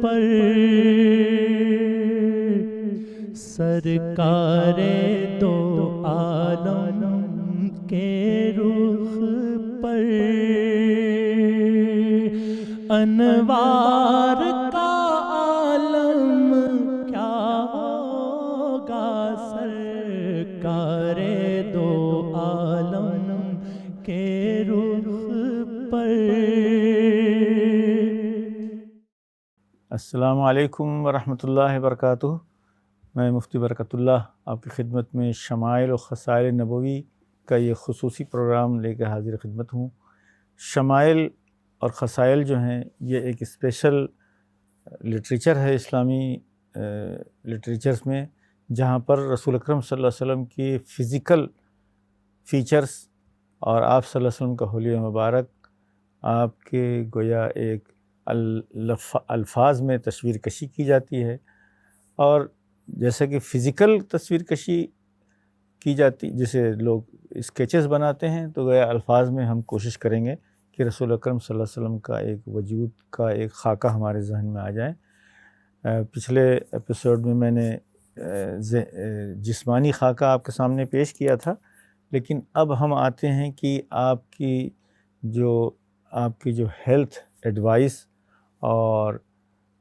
پر سرکار دو عالم کے رخ پر انوار کا عالم کیا ہوگا سرکار دو عالم کے رخ پر۔ السلام علیکم ورحمۃ اللہ وبرکاتہ۔ میں مفتی برکت اللہ آپ کی خدمت میں شمائل و خصائل نبوی کا یہ خصوصی پروگرام لے کے حاضر خدمت ہوں۔ شمائل اور خصائل جو ہیں یہ ایک اسپیشل لٹریچر ہے اسلامی لٹریچرز میں، جہاں پر رسول اکرم صلی اللہ علیہ وسلم کی فزیکل فیچرز اور آپ صلی اللہ علیہ وسلم کا حلیہ مبارک آپ کے گویا ایک الفاظ میں تصویر کشی کی جاتی ہے، اور جیسا کہ فزیکل تصویر کشی کی جاتی جسے لوگ اسکیچز بناتے ہیں، تو گویا الفاظ میں ہم کوشش کریں گے کہ رسول اکرم صلی اللہ علیہ وسلم کا ایک وجود کا ایک خاکہ ہمارے ذہن میں آ جائے۔ پچھلے ایپیسوڈ میں نے جسمانی خاکہ آپ کے سامنے پیش کیا تھا، لیکن اب ہم آتے ہیں کہ آپ کی جو ہیلتھ ایڈوائس اور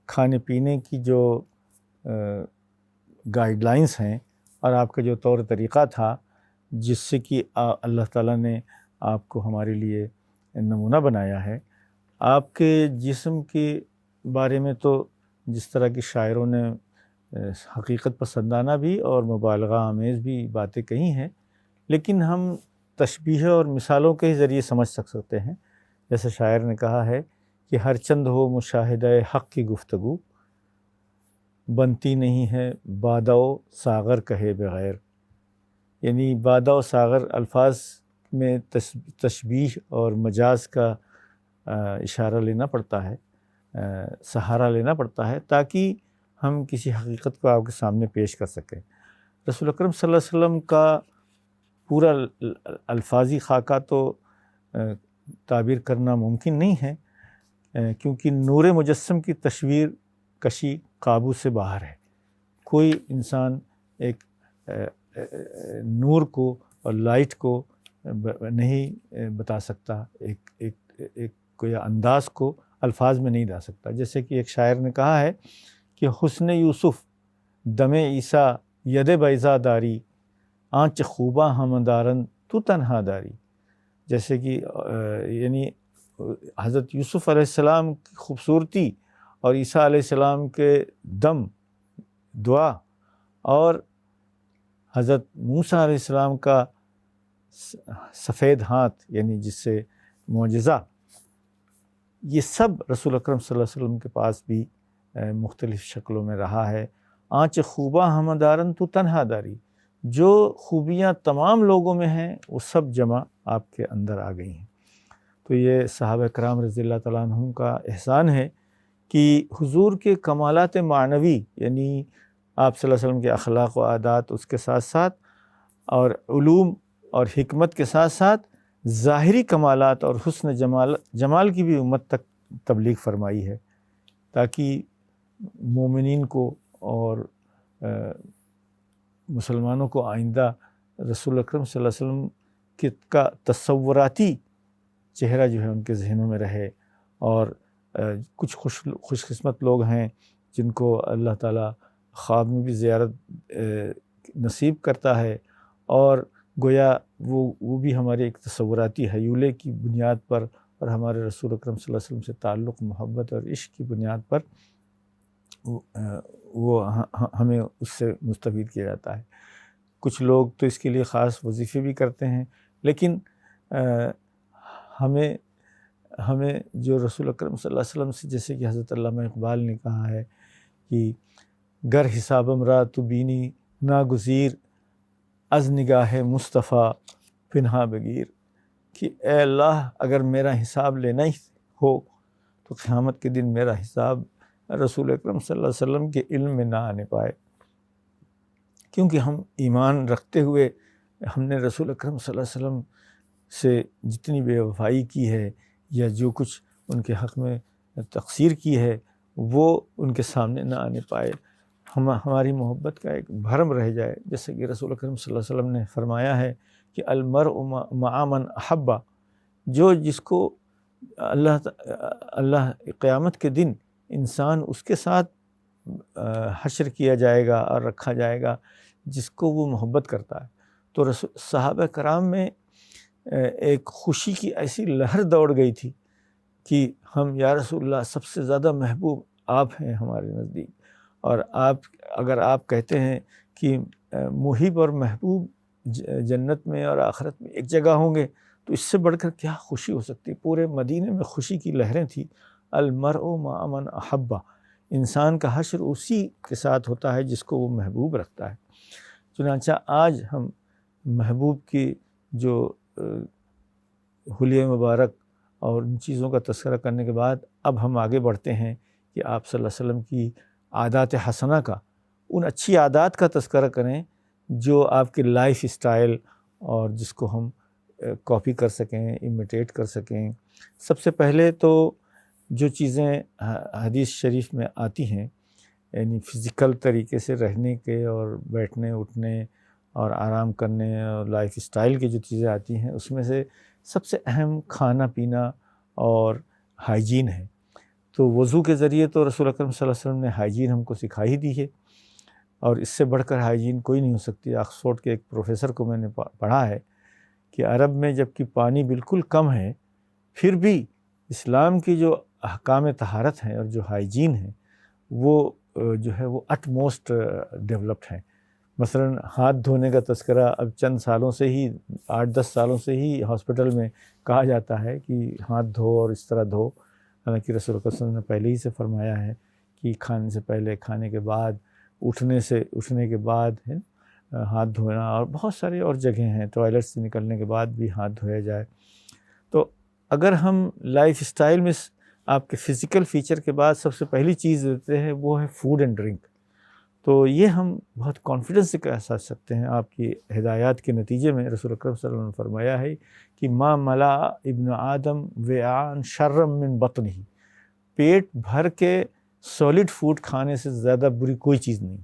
کھانے پینے کی جو گائیڈ لائنس ہیں اور آپ کا جو طور طریقہ تھا جس سے کہ اللہ تعالیٰ نے آپ کو ہمارے لیے نمونہ بنایا ہے، آپ کے جسم کے بارے میں تو جس طرح کی شاعروں نے حقیقت پسندانہ بھی اور مبالغہ آمیز بھی باتیں کہی ہیں، لیکن ہم تشبیہ اور مثالوں کے ذریعے سمجھ سکتے ہیں۔ جیسے شاعر نے کہا ہے کہ ہر چند ہو مشاہدہ حق کی گفتگو، بنتی نہیں ہے بادہ و ساغر کہے بغیر۔ یعنی بادہ و ساغر الفاظ میں تشبیہ اور مجاز کا اشارہ لینا پڑتا ہے، سہارا لینا پڑتا ہے تاکہ ہم کسی حقیقت کو آپ کے سامنے پیش کر سکیں۔ رسول اکرم صلی اللہ علیہ وسلم کا پورا الفاظی خاکہ تو تعبیر کرنا ممکن نہیں ہے، کیونکہ نور مجسم کی تصویر کشی قابو سے باہر ہے۔ کوئی انسان ایک نور کو اور لائٹ کو نہیں بتا سکتا، ایک کوئی انداز کو الفاظ میں نہیں لا سکتا۔ جیسے کہ ایک شاعر نے کہا ہے کہ حسن یوسف دم عیسیٰ ید بیضا داری، آنچ خوباں ہم دارن تو تنہا داری۔ جیسے کہ یعنی حضرت یوسف علیہ السلام کی خوبصورتی اور عیسیٰ علیہ السلام کے دم دعا اور حضرت موسیٰ علیہ السلام کا سفید ہاتھ یعنی جس سے معجزہ، یہ سب رسول اکرم صلی اللہ علیہ وسلم کے پاس بھی مختلف شکلوں میں رہا ہے۔ آنچ خوباں ہم دارن تو تنہا داری، جو خوبیاں تمام لوگوں میں ہیں وہ سب جمع آپ کے اندر آ گئی ہیں۔ تو یہ صحابہ کرام رضی اللہ تعالیٰ عنہم کا احسان ہے کہ حضور کے کمالات معنوی یعنی آپ صلی اللہ علیہ وسلم کے اخلاق و عادات اس کے ساتھ ساتھ اور علوم اور حکمت کے ساتھ ساتھ ظاہری کمالات اور حسن جمال کی بھی امت تک تبلیغ فرمائی ہے، تاکہ مومنین کو اور مسلمانوں کو آئندہ رسول اکرم صلی اللہ علیہ وسلم کا تصوراتی چہرہ جو ہے ان کے ذہنوں میں رہے۔ اور کچھ خوش قسمت لوگ ہیں جن کو اللہ تعالیٰ خواب میں بھی زیارت نصیب کرتا ہے، اور گویا وہ بھی ہمارے ایک تصوراتی حیولے کی بنیاد پر اور ہمارے رسول اکرم صلی اللہ علیہ وسلم سے تعلق، محبت اور عشق کی بنیاد پر وہ ہمیں اس سے مستفید کیا جاتا ہے۔ کچھ لوگ تو اس کے لیے خاص وظیفے بھی کرتے ہیں، لیکن ہمیں جو رسول اکرم صلی اللہ علیہ وسلم سے، جیسے کہ حضرت علامہ اقبال نے کہا ہے کہ گر حسابم را تو بینی ناگزیر، از نگاہ مصطفیٰ پنہا بگیر، کہ اے اللہ اگر میرا حساب لینا ہی ہو تو قیامت کے دن میرا حساب رسول اکرم صلی اللہ علیہ وسلم کے علم میں نہ آنے پائے، کیونکہ ہم ایمان رکھتے ہوئے ہم نے رسول اکرم صلی اللہ علیہ وسلم سے جتنی بے وفائی کی ہے یا جو کچھ ان کے حق میں تقصیر کی ہے، وہ ان کے سامنے نہ آنے پائے، ہماری محبت کا ایک بھرم رہ جائے. جیسے کہ رسول اکرم صلی اللہ علیہ وسلم نے فرمایا ہے کہ المرء مع من احب، جس کو اللہ قیامت کے دن انسان اس کے ساتھ حشر کیا جائے گا اور رکھا جائے گا جس کو وہ محبت کرتا ہے. تو صحابہ کرام میں ایک خوشی کی ایسی لہر دوڑ گئی تھی کہ ہم یا رسول اللہ سب سے زیادہ محبوب آپ ہیں ہمارے نزدیک، اور اگر آپ کہتے ہیں کہ محب اور محبوب جنت میں اور آخرت میں ایک جگہ ہوں گے تو اس سے بڑھ کر کیا خوشی ہو سکتی. پورے مدینے میں خوشی کی لہریں تھیں. المرء مع من احب، انسان کا حشر اسی کے ساتھ ہوتا ہے جس کو وہ محبوب رکھتا ہے. چنانچہ آج ہم محبوب کی جو حلیہ مبارک اور ان چیزوں کا تذکرہ کرنے کے بعد اب ہم آگے بڑھتے ہیں کہ آپ صلی اللہ علیہ وسلم کی عادات حسنہ کا، ان اچھی عادات کا تذکرہ کریں جو آپ کے لائف اسٹائل اور جس کو ہم کاپی کر سکیں، امیٹیٹ کر سکیں. سب سے پہلے تو جو چیزیں حدیث شریف میں آتی ہیں، یعنی فزیکل طریقے سے رہنے کے اور بیٹھنے اٹھنے اور آرام کرنے اور لائف اسٹائل کی جو چیزیں آتی ہیں، اس میں سے سب سے اہم کھانا پینا اور ہائیجین ہے. تو وضو کے ذریعے تو رسول اکرم صلی اللہ علیہ وسلم نے ہائیجین ہم کو سکھائی دی ہے، اور اس سے بڑھ کر ہائیجین کوئی نہیں ہو سکتی. آکسفورڈ کے ایک پروفیسر کو میں نے پڑھا ہے کہ عرب میں جب کہ پانی بالکل کم ہے، پھر بھی اسلام کی جو احکام طہارت ہیں اور جو ہائیجین ہیں وہ جو ہے وہ اٹ موسٹ ڈیولپڈ ہیں. مثلا ہاتھ دھونے کا تذکرہ اب چند سالوں سے ہی 8-10 سالوں سے ہی ہاسپٹل میں کہا جاتا ہے کہ ہاتھ دھو اور اس طرح دھو. حالانکہ رسول اللہ صلی اللہ علیہ وسلم نے پہلے ہی سے فرمایا ہے کہ کھانے سے پہلے، کھانے کے بعد، اٹھنے کے بعد ہاتھ دھونا، اور بہت سارے اور جگہیں ہیں، ٹوائلٹ سے نکلنے کے بعد بھی ہاتھ دھویا جائے. تو اگر ہم لائف اسٹائل میں آپ کے فزیکل فیچر کے بعد سب سے پہلی چیز دیتے ہیں وہ ہے فوڈ اینڈ ڈرنک. تو یہ ہم بہت کانفیڈنس سے کہہ سکتے ہیں آپ کی ہدایات کے نتیجے میں. رسول اکرم صلی اللہ علیہ وسلم نے فرمایا ہے کہ ما ملا ابن آدم وعاء شر من بطنہ، پیٹ بھر کے سالڈ فوڈ کھانے سے زیادہ بری کوئی چیز نہیں.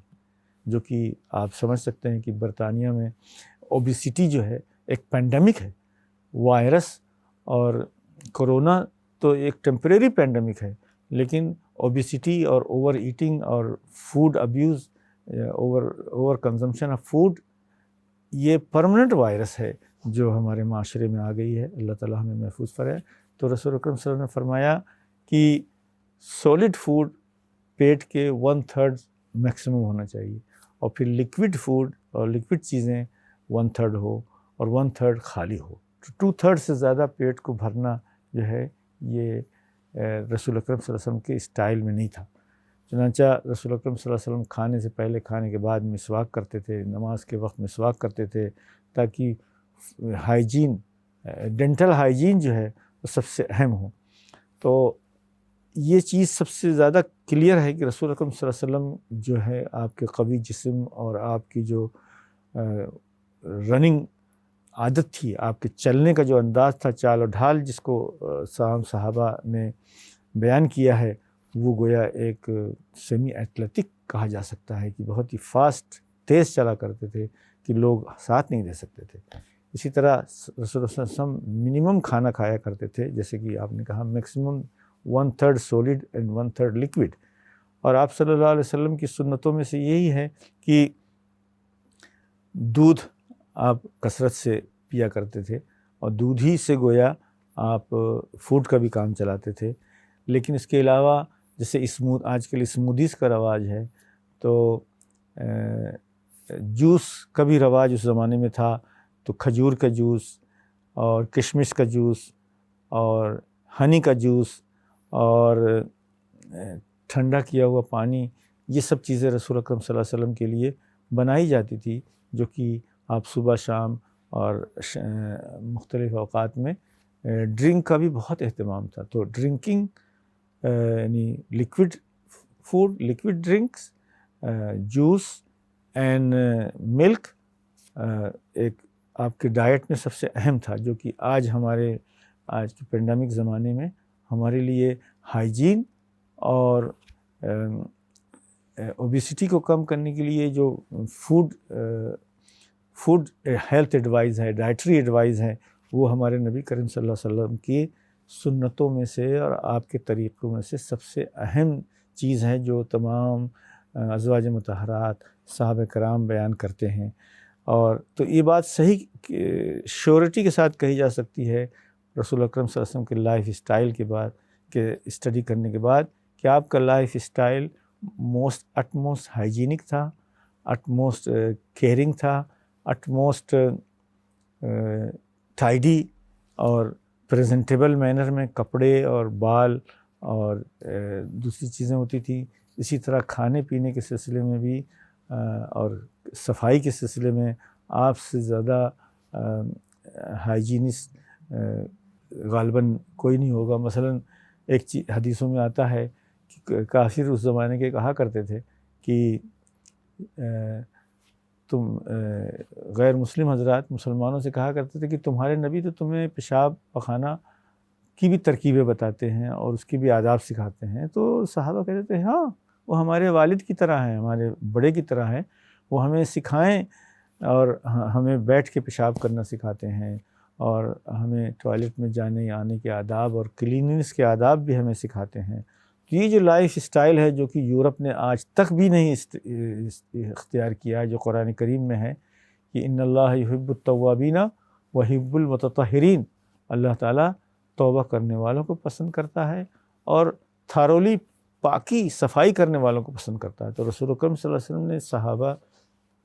جو کہ آپ سمجھ سکتے ہیں کہ برطانیہ میں اوبیسٹی جو ہے ایک پینڈیمک ہے. وائرس اور کرونا تو ایک ٹیمپریری پینڈیمک ہے، لیکن اوبیسٹی اور اوور ایٹنگ اور food abuse, over consumption of food, یہ پرماننٹ وائرس ہے جو ہمارے معاشرے میں آ گئی ہے. اللہ تعالیٰ ہمیں محفوظ فرمائے. تو رسول اکرم صلی اللہ علیہ وسلم نے فرمایا کہ سالڈ فوڈ پیٹ کے 1/3 میکسیمم ہونا چاہیے، اور پھر لکوڈ فوڈ اور لکوڈ چیزیں 1/3 ہو اور 1/3 خالی ہو. 2/3 سے زیادہ پیٹ کو بھرنا جو ہے یہ رسول اکرم صلی اللہ علیہ وسلم کے اسٹائل میں نہیں تھا. چنانچہ رسول اکرم صلی اللہ علیہ وسلم کھانے سے پہلے، کھانے کے بعد مسواک کرتے تھے، نماز کے وقت مسواک کرتے تھے، تاکہ ہائیجین، ڈینٹل ہائیجین جو ہے وہ سب سے اہم ہو. تو یہ چیز سب سے زیادہ کلیئر ہے کہ رسول اکرم صلی اللہ علیہ وسلم جو ہے آپ کے قوی جسم اور آپ کی جو رننگ عادت تھی، آپ کے چلنے کا جو انداز تھا، چال و ڈھال جس کو صحابہ نے بیان کیا ہے، وہ گویا ایک سیمی ایتھلیٹک کہا جا سکتا ہے کہ بہت ہی فاسٹ، تیز چلا کرتے تھے کہ لوگ ساتھ نہیں دے سکتے تھے. اسی طرح رسول اللہ صلی اللہ علیہ وسلم منیمم کھانا کھایا کرتے تھے، جیسے کہ آپ نے کہا میکسیمم 1/3 سولڈ اینڈ 1/3 لکوڈ. اور آپ صلی اللہ علیہ وسلم کی سنتوں میں سے یہی ہے کہ دودھ آپ کثرت سے پیا کرتے تھے، اور دودھ ہی سے گویا آپ فوڈ کا بھی کام چلاتے تھے. لیکن اس کے علاوہ جیسے آج کل اسمودیز کا رواج ہے، تو جوس کا بھی رواج اس زمانے میں تھا. تو کھجور کا جوس اور کشمش کا جوس اور ہنی کا جوس اور ٹھنڈا کیا ہوا پانی، یہ سب چیزیں رسول اکرم صلی اللہ علیہ وسلم کے لیے بنائی جاتی تھی، جو کہ آپ صبح شام اور مختلف اوقات میں ڈرنک کا بھی بہت اہتمام تھا. تو ڈرنکنگ یعنی liquid food, liquid drinks, juice and milk ایک آپ کے ڈائٹ میں سب سے اہم تھا، جو کہ آج کے پینڈیمک زمانے میں ہمارے لیے ہائیجین اور اوبیسٹی کو کم کرنے کے لیے جو فوڈ ہیلتھ ایڈوائز ہے، ڈائٹری ایڈوائز ہے، وہ ہمارے نبی کریم صلی اللہ علیہ وسلم کی سنتوں میں سے اور آپ کے طریقوں میں سے سب سے اہم چیز ہے جو تمام ازواج مطہرات صحابہ کرام بیان کرتے ہیں۔ اور تو یہ بات صحیح شیورٹی کے ساتھ کہی جا سکتی ہے رسول اکرم صلی اللہ علیہ وسلم کے لائف اسٹائل کے بعد کہ اسٹڈی کرنے کے بعد کہ آپ کا لائف اسٹائل اٹموسٹ ہائیجینک تھا، اٹموسٹ کیئرنگ تھا، اٹموسٹ ٹائڈی اور پریزنٹیبل مینر میں کپڑے اور بال اور دوسری چیزیں ہوتی تھیں۔ اسی طرح کھانے پینے کے سلسلے میں بھی اور صفائی کے سلسلے میں آپ سے زیادہ ہائیجینسٹ غالباً کوئی نہیں ہوگا۔ مثلاً ایک حدیثوں میں آتا ہے کہ کافر اس زمانے کے کہا کرتے تھے کہ تم غیر مسلم حضرات مسلمانوں سے کہا کرتے تھے کہ تمہارے نبی تو تمہیں پیشاب پخانہ کی بھی ترکیبیں بتاتے ہیں اور اس کی بھی آداب سکھاتے ہیں۔ تو صحابہ کہتے تھے ہاں وہ ہمارے والد کی طرح ہیں، ہمارے بڑے کی طرح ہیں، وہ ہمیں سکھائیں اور ہمیں بیٹھ کے پیشاب کرنا سکھاتے ہیں اور ہمیں ٹوائلٹ میں جانے آنے کے آداب اور کلیننس کے آداب بھی ہمیں سکھاتے ہیں۔ تو یہ جو لائف اسٹائل ہے جو کہ یورپ نے آج تک بھی نہیں اختیار کیا ہے، جو قرآن کریم میں ہے کہ ان اللہ یحب التوابین ویحب المتطہرین، اللہ تعالیٰ توبہ کرنے والوں کو پسند کرتا ہے اور تھارولی پاکی صفائی کرنے والوں کو پسند کرتا ہے۔ تو رسول اکرم صلی اللہ علیہ وسلم نے صحابہ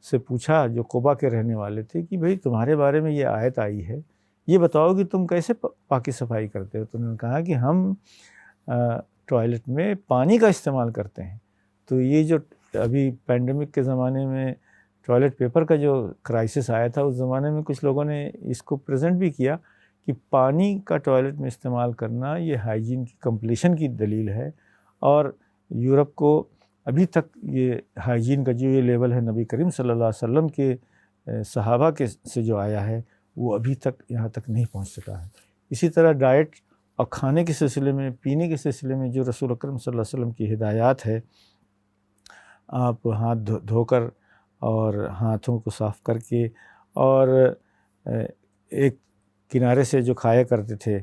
سے پوچھا جو قبا کے رہنے والے تھے کہ بھئی تمہارے بارے میں یہ آیت آئی ہے، یہ بتاؤ کہ تم کیسے پاکی صفائی کرتے ہو؟ تو انہوں نے کہا کہ ہم ٹوائلٹ میں پانی کا استعمال کرتے ہیں۔ تو یہ جو ابھی پینڈیمک کے زمانے میں ٹوائلٹ پیپر کا جو کرائسس آیا تھا، اس زمانے میں کچھ لوگوں نے اس کو پریزنٹ بھی کیا کہ پانی کا ٹوائلٹ میں استعمال کرنا یہ ہائیجین کی کمپلیشن کی دلیل ہے، اور یورپ کو ابھی تک یہ ہائیجین کا جو یہ لیول ہے نبی کریم صلی اللہ علیہ وسلم کے صحابہ کے سے جو آیا ہے وہ ابھی تک یہاں تک نہیں پہنچ سکا ہے۔ اسی طرح ڈائٹ اور کھانے کے سلسلے میں، پینے کے سلسلے میں جو رسول اکرم صلی اللہ علیہ وسلم کی ہدایات ہے، آپ ہاتھ دھو کر اور ہاتھوں کو صاف کر کے اور ایک کنارے سے جو کھایا کرتے تھے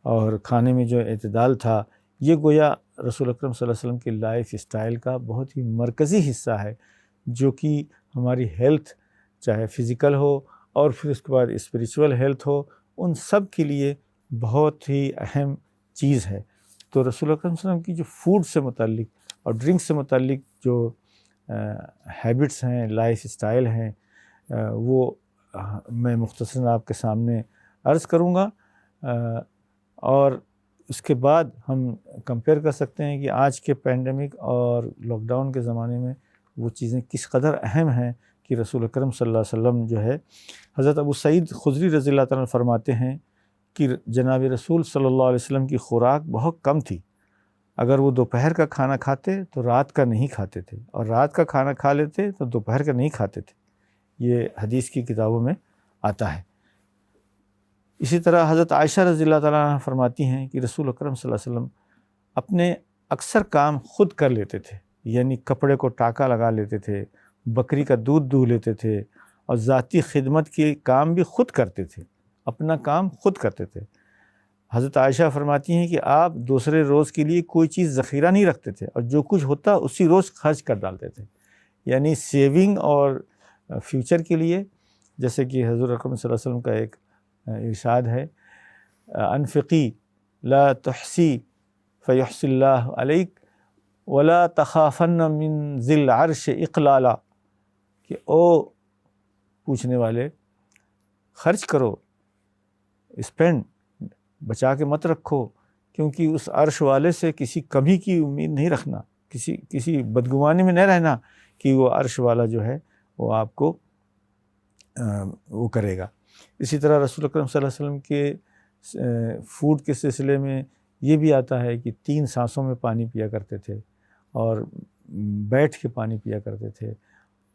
اور کھانے میں جو اعتدال تھا، یہ گویا رسول اکرم صلی اللہ علیہ وسلم کے لائف اسٹائل کا بہت ہی مرکزی حصہ ہے، جو کہ ہماری ہیلتھ چاہے فزیکل ہو اور پھر اس کے بعد اسپریچول ہیلتھ ہو، ان سب کے لیے بہت ہی اہم چیز ہے۔ تو رسول اکرم صلی اللہ علیہ وسلم کی جو فوڈ سے متعلق اور ڈرنک سے متعلق جو ہیبٹس ہیں، لائف اسٹائل ہیں، وہ میں مختصراً آپ کے سامنے عرض کروں گا، اور اس کے بعد ہم کمپیئر کر سکتے ہیں کہ آج کے پینڈیمک اور لاک ڈاؤن کے زمانے میں وہ چیزیں کس قدر اہم ہیں کہ رسول اکرم صلی اللہ علیہ وسلم جو ہے، حضرت ابو سعید خدری رضی اللہ تعالیٰ عنہ فرماتے ہیں کہ جناب رسول صلی اللہ علیہ وسلم کی خوراک بہت کم تھی، اگر وہ دوپہر کا کھانا کھاتے تو رات کا نہیں کھاتے تھے، اور رات کا کھانا کھا لیتے تو دوپہر کا نہیں کھاتے تھے۔ یہ حدیث کی کتابوں میں آتا ہے۔ اسی طرح حضرت عائشہ رضی اللہ تعالیٰ عنہ فرماتی ہیں کہ رسول اکرم صلی اللہ علیہ وسلم اپنے اکثر کام خود کر لیتے تھے، یعنی کپڑے کو ٹاکا لگا لیتے تھے، بکری کا دودھ دو لیتے تھے، اور ذاتی خدمت کے کام بھی خود کرتے تھے، اپنا کام خود کرتے تھے۔ حضرت عائشہ فرماتی ہیں کہ آپ دوسرے روز کے لیے کوئی چیز ذخیرہ نہیں رکھتے تھے، اور جو کچھ ہوتا اسی روز خرچ کر ڈالتے تھے، یعنی سیونگ اور فیوچر کے لیے، جیسے کہ حضور اکرم صلی اللہ علیہ وسلم کا ایک ارشاد ہے، انفقی لا تحسی فیحصی اللہ علیک ولا تخافن من ذی العرش اقلالا، کہ او پوچھنے والے خرچ کرو، اسپینڈ، بچا کے مت رکھو، کیونکہ اس عرش والے سے کسی کمی کی امید نہیں رکھنا، کسی بدگمانی میں نہیں رہنا کہ وہ عرش والا جو ہے وہ آپ کو وہ کرے گا۔ اسی طرح رسول اکرم صلی اللہ علیہ وسلم کے فوڈ کے سلسلے میں یہ بھی آتا ہے کہ 3 سانسوں میں پانی پیا کرتے تھے اور بیٹھ کے پانی پیا کرتے تھے،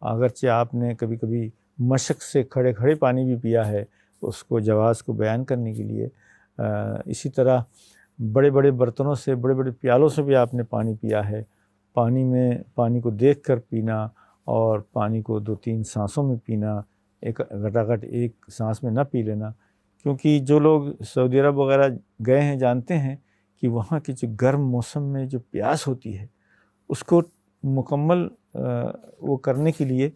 اگرچہ آپ نے کبھی کبھی مشق سے کھڑے کھڑے پانی بھی پیا ہے اس کو جواز کو بیان کرنے کے لیے۔ اسی طرح بڑے بڑے برتنوں سے، بڑے بڑے پیالوں سے بھی آپ نے پانی پیا ہے، پانی کو دیکھ کر پینا اور پانی کو 2-3 سانسوں میں پینا، ایک گھٹاگھٹ ایک سانس میں نہ پی لینا، کیونکہ جو لوگ سعودی عرب وغیرہ گئے ہیں جانتے ہیں کہ وہاں کے جو گرم موسم میں جو پیاس ہوتی ہے اس کو مکمل وہ کرنے کے لیے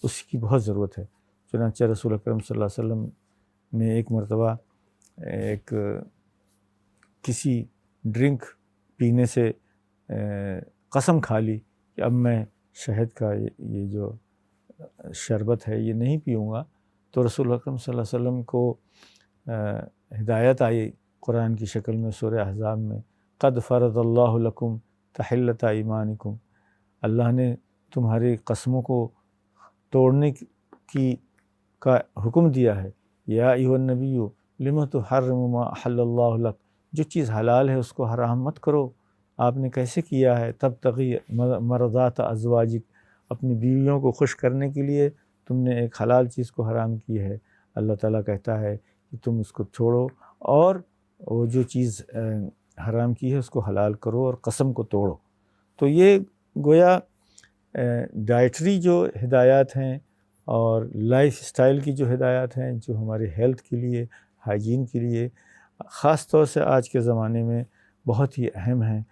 اس کی بہت ضرورت ہے۔ چنانچہ رسول اکرم صلی اللہ علیہ وسلم نے ایک مرتبہ کسی ڈرنک پینے سے قسم کھا لی کہ اب میں شہد کا یہ جو شربت ہے یہ نہیں پیوں گا، تو رسول اکرم صلی اللہ علیہ وسلم کو ہدایت آئی قرآن کی شکل میں سورہ احزاب میں، قد فرض اللہ لکم تحلۃ ایمانکم، اللہ نے تمہاری قسموں کو توڑنے کا حکم دیا ہے، یا ایھا النبی لم تحرم ما احل اللہ لک، جو چیز حلال ہے اس کو حرام مت کرو، آپ نے کیسے کیا ہے، تبتغی مرضات ازواجک، اپنی بیویوں کو خوش کرنے کے لیے تم نے ایک حلال چیز کو حرام کی ہے۔ اللہ تعالیٰ کہتا ہے کہ تم اس کو چھوڑو اور وہ جو چیز حرام کی ہے اس کو حلال کرو اور قسم کو توڑو۔ تو یہ گویا ڈائٹری جو ہدایات ہیں اور لائف اسٹائل کی جو ہدایات ہیں جو ہمارے ہیلتھ کے لیے، ہائیجین کے لیے خاص طور سے آج کے زمانے میں بہت ہی اہم ہیں۔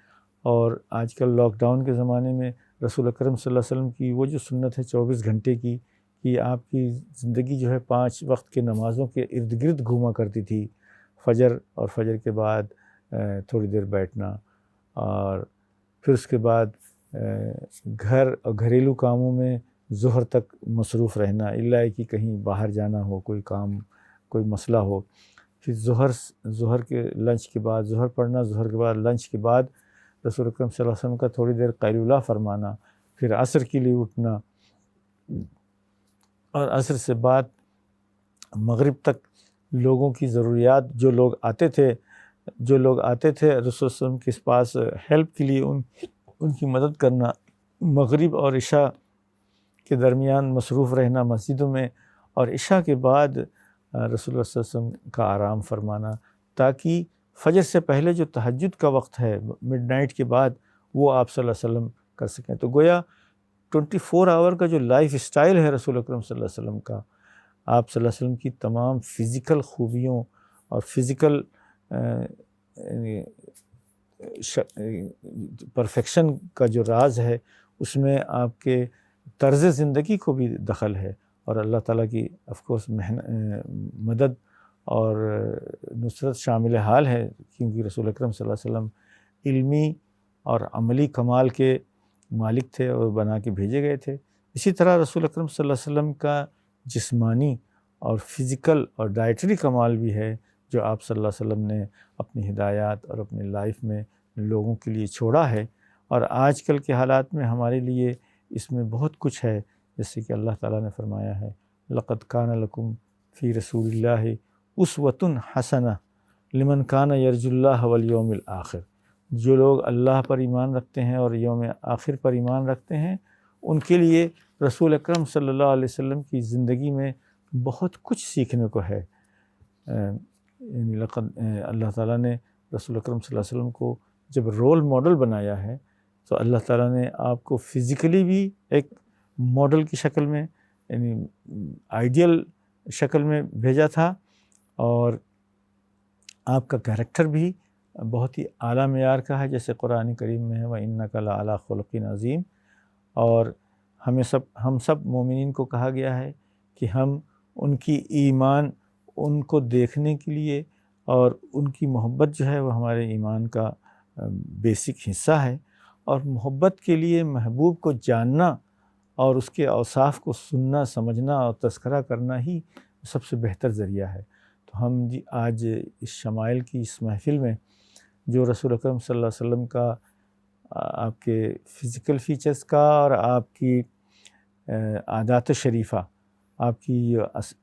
اور آج کل لاک ڈاؤن کے زمانے میں رسول اکرم صلی اللہ علیہ وسلم کی وہ جو سنت ہے 24 گھنٹے کی، کہ آپ کی زندگی جو ہے 5 وقت کے نمازوں کے ارد گرد گھوما کرتی تھی، فجر اور فجر کے بعد تھوڑی دیر بیٹھنا، اور پھر اس کے بعد گھر اور گھریلو کاموں میں ظہر تک مصروف رہنا، الا کہ کہیں باہر جانا ہو، کوئی کام، کوئی مسئلہ ہو، پھر ظہر کے لنچ کے بعد ظہر پڑھنا، ظہر کے بعد لنچ کے بعد رسول اکرم صلی اللہ علیہ وسلم کا تھوڑی دیر قیلولہ فرمانا، پھر عصر کے لیے اٹھنا، اور عصر سے بعد مغرب تک لوگوں کی ضروریات، جو لوگ آتے تھے رسول اللہ صلی اللہ علیہ وسلم کے پاس ہیلپ کے لیے ان کی مدد کرنا، مغرب اور عشاء کے درمیان مصروف رہنا مسجدوں میں، اور عشاء کے بعد رسول اللہ صلی اللہ علیہ وسلم کا آرام فرمانا، تاکہ فجر سے پہلے جو تہجد کا وقت ہے مڈ نائٹ کے بعد وہ آپ صلی اللہ علیہ وسلم کر سکیں۔ تو گویا 24 آور کا جو لائف اسٹائل ہے رسول اکرم صلی اللہ علیہ وسلم کا، آپ صلی اللہ علیہ وسلم کی تمام فزیکل خوبیوں اور فزیکل پرفیکشن کا جو راز ہے اس میں آپ کے طرز زندگی کو بھی دخل ہے، اور اللہ تعالیٰ کی آف کورس مدد اور نصرت شامل حال ہے، کیونکہ رسول اکرم صلی اللہ علیہ وسلم علمی اور عملی کمال کے مالک تھے اور بنا کے بھیجے گئے تھے۔ اسی طرح رسول اکرم صلی اللہ علیہ وسلم کا جسمانی اور فزیکل اور ڈائٹری کمال بھی ہے، جو آپ صلی اللہ علیہ وسلم نے اپنی ہدایات اور اپنی لائف میں لوگوں کے لیے چھوڑا ہے، اور آج کل کے حالات میں ہمارے لیے اس میں بہت کچھ ہے، جیسے کہ اللہ تعالیٰ نے فرمایا ہے لَقَدْ كَانَ لَكُمْ فِي رَسُولِ اللَّهِ أُسْوَةٌ حَسَنَةٌ لِمَنْ كَانَ يَرْجُو اللَّهَ وَالْيَوْمِ الْآخِرِ، جو لوگ اللہ پر ایمان رکھتے ہیں اور یوم آخر پر ایمان رکھتے ہیں، ان کے لیے رسول اکرم صلی اللہ علیہ وسلم کی زندگی میں بہت کچھ سیکھنے کو ہے۔ یعنی اللہ تعالیٰ نے رسول اکرم صلی اللہ علیہ وسلم کو جب رول ماڈل بنایا ہے تو اللہ تعالیٰ نے آپ کو فزیکلی بھی ایک ماڈل کی شکل میں، یعنی آئیڈیل شکل میں بھیجا تھا، اور آپ کا کیریکٹر بھی بہت ہی اعلیٰ معیار کا ہے، جیسے قرآن کریم میں ہے وَإِنَّكَ لَعَلَىٰ خُلُقٍ عَظِيمٍ، اور ہم سب مومنین کو کہا گیا ہے کہ ہم ان کی ایمان، ان کو دیکھنے کے لیے اور ان کی محبت جو ہے وہ ہمارے ایمان کا بیسک حصہ ہے، اور محبت کے لیے محبوب کو جاننا اور اس کے اوصاف کو سننا، سمجھنا اور تذکرہ کرنا ہی سب سے بہتر ذریعہ ہے۔ تو ہم آج اس شمائل کی اس محفل میں جو رسول اکرم صلی اللہ علیہ وسلم کا، آپ کے فزیکل فیچرز کا اور آپ کی عادات شریفہ، آپ کی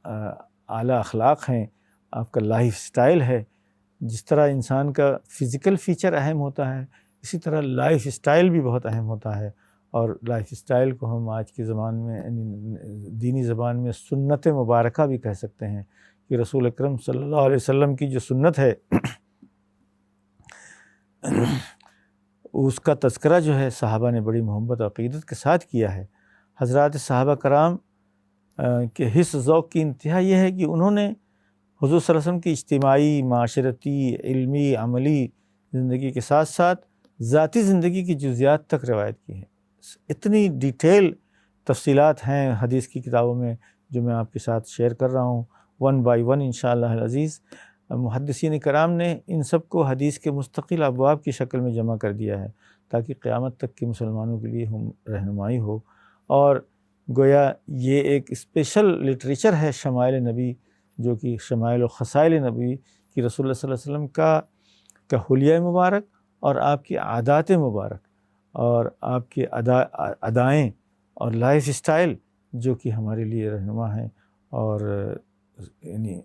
اعلیٰ اخلاق ہیں، آپ کا لائف سٹائل ہے، جس طرح انسان کا فزیکل فیچر اہم ہوتا ہے اسی طرح لائف سٹائل بھی بہت اہم ہوتا ہے، اور لائف سٹائل کو ہم آج کے زبان میں، دینی زبان میں سنت مبارکہ بھی کہہ سکتے ہیں، کہ رسول اکرم صلی اللہ علیہ وسلم کی جو سنت ہے اس کا تذکرہ جو ہے صحابہ نے بڑی محبت اور عقیدت کے ساتھ کیا ہے۔ حضرات صحابہ کرام کے حس ذوق کی انتہا یہ ہے کہ انہوں نے حضور صلی اللہ علیہ وسلم کی اجتماعی، معاشرتی، علمی، عملی زندگی کے ساتھ ساتھ ذاتی زندگی کی جزیات تک روایت کی ہیں۔ اتنی ڈیٹیل تفصیلات ہیں حدیث کی کتابوں میں جو میں آپ کے ساتھ شیئر کر رہا ہوں ون بائی ون انشاءاللہ العزیز۔ محدثین کرام نے ان سب کو حدیث کے مستقل ابواب کی شکل میں جمع کر دیا ہے تاکہ قیامت تک کے مسلمانوں کے لیے ہم رہنمائی ہو، اور گویا یہ ایک اسپیشل لٹریچر ہے شمائل نبی، جو کہ شمائل و خصائل نبی کی رسول اللہ صلی اللہ علیہ وسلم کا حلیہ مبارک اور آپ کی عادات مبارک اور آپ کے ادائیں اور لائف اسٹائل جو کہ ہمارے لیے رہنما ہیں، اور یعنی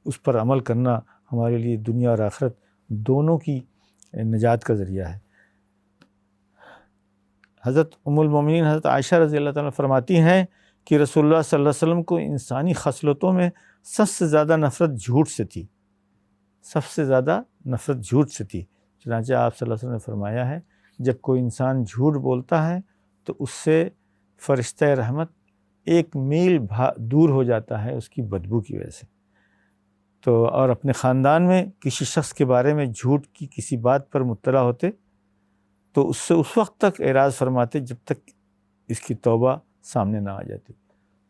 اس پر عمل کرنا ہمارے لیے دنیا اور آخرت دونوں کی نجات کا ذریعہ ہے۔ حضرت ام المومنین حضرت عائشہ رضی اللہ تعالیٰ فرماتی ہیں کہ رسول اللہ صلی اللہ علیہ وسلم کو انسانی خصلتوں میں سب سے زیادہ نفرت جھوٹ سے تھی، سب سے زیادہ نفرت جھوٹ سے تھی۔ چنانچہ آپ صلی اللہ علیہ وسلم نے فرمایا ہے جب کوئی انسان جھوٹ بولتا ہے تو اس سے فرشتہ رحمت 1 میل دور ہو جاتا ہے اس کی بدبو کی وجہ سے۔ تو اور اپنے خاندان میں کسی شخص کے بارے میں جھوٹ کی کسی بات پر مطلع ہوتے تو اس سے اس وقت تک اعراض فرماتے جب تک اس کی توبہ سامنے نہ آ جاتی۔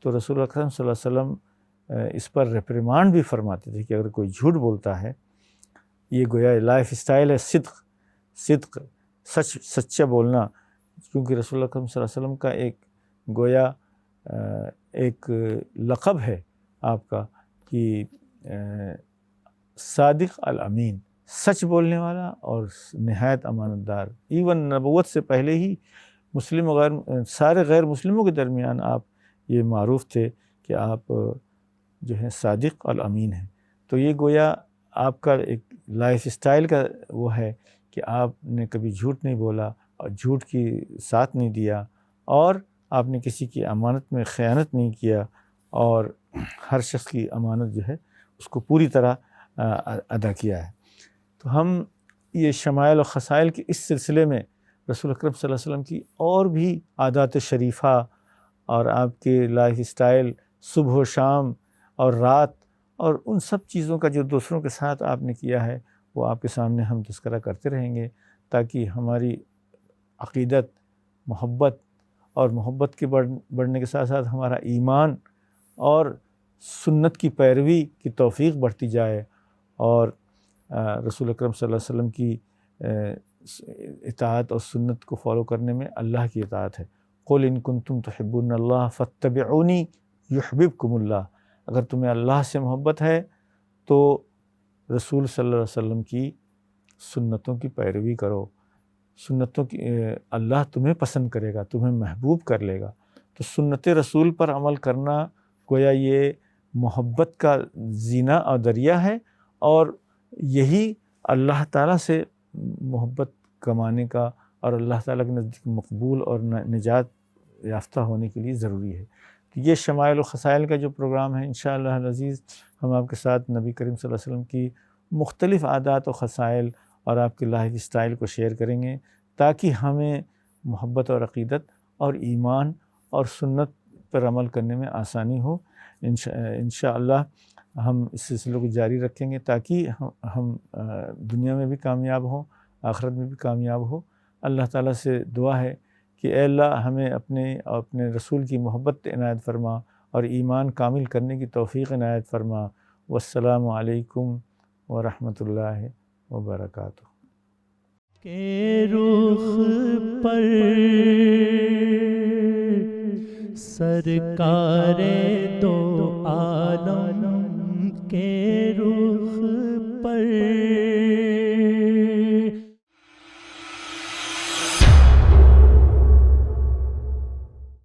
تو رسول اللہ اکرم صلی اللہ علیہ وسلم اس پر ریپریمانڈ بھی فرماتے تھے کہ اگر کوئی جھوٹ بولتا ہے، یہ گویا لائف اسٹائل ہے صدق سچا بولنا، کیونکہ رسول اللہ اکرم صلی اللہ علیہ وسلم کا ایک گویا ایک لقب ہے آپ کا کہ صادق الامین، سچ بولنے والا اور نہایت امانت دار۔ ایون نبوت سے پہلے ہی مسلم وغیر سارے غیر مسلموں کے درمیان آپ یہ معروف تھے کہ آپ جو ہیں صادق الامین ہیں۔ تو یہ گویا آپ کا ایک لائف اسٹائل کا وہ ہے کہ آپ نے کبھی جھوٹ نہیں بولا اور جھوٹ کی ساتھ نہیں دیا، اور آپ نے کسی کی امانت میں خیانت نہیں کیا، اور ہر شخص کی امانت جو ہے اس کو پوری طرح ادا کیا ہے۔ تو ہم یہ شمائل و خصائل کے اس سلسلے میں رسول اکرم صلی اللہ علیہ وسلم کی اور بھی عادات شریفہ اور آپ کے لائف اسٹائل صبح و شام اور رات اور ان سب چیزوں کا جو دوسروں کے ساتھ آپ نے کیا ہے وہ آپ کے سامنے ہم تذکرہ کرتے رہیں گے، تاکہ ہماری عقیدت، محبت کے بڑھنے کے ساتھ ساتھ ہمارا ایمان اور سنت کی پیروی کی توفیق بڑھتی جائے، اور رسول اکرم صلی اللہ علیہ وسلم کی اطاعت اور سنت کو فالو کرنے میں اللہ کی اطاعت ہے۔ قل ان کنتم تحبون اللہ فاتبعونی یحببکم اللہ، اگر تمہیں اللہ سے محبت ہے تو رسول صلی اللہ علیہ وسلم کی سنتوں کی پیروی کرو، سنتوں کی اللہ تمہیں پسند کرے گا، تمہیں محبوب کر لے گا۔ تو سنت رسول پر عمل کرنا گویا یہ محبت کا زینہ اور دریا ہے، اور یہی اللہ تعالیٰ سے محبت کمانے کا اور اللہ تعالیٰ کے نزدیک مقبول اور نجات یافتہ ہونے کے لیے ضروری ہے۔ یہ شمائل و خصائل کا جو پروگرام ہے انشاءاللہ العزیز، ہم آپ کے ساتھ نبی کریم صلی اللہ علیہ وسلم کی مختلف عادات و خصائل اور آپ کے لائف اسٹائل کو شیئر کریں گے، تاکہ ہمیں محبت اور عقیدت اور ایمان اور سنت پر عمل کرنے میں آسانی ہو۔ انشاءاللہ ہم اس سلسلے کو جاری رکھیں گے تاکہ ہم دنیا میں بھی کامیاب ہوں، آخرت میں بھی کامیاب ہو۔ اللہ تعالیٰ سے دعا ہے کہ اے اللہ ہمیں اپنے رسول کی محبت عنایت فرما اور ایمان کامل کرنے کی توفیق عنایت فرما۔ والسلام علیکم ورحمۃ اللہ وبرکاتہ۔ کہ رخ پر سرکار دو عالم کے رخ پر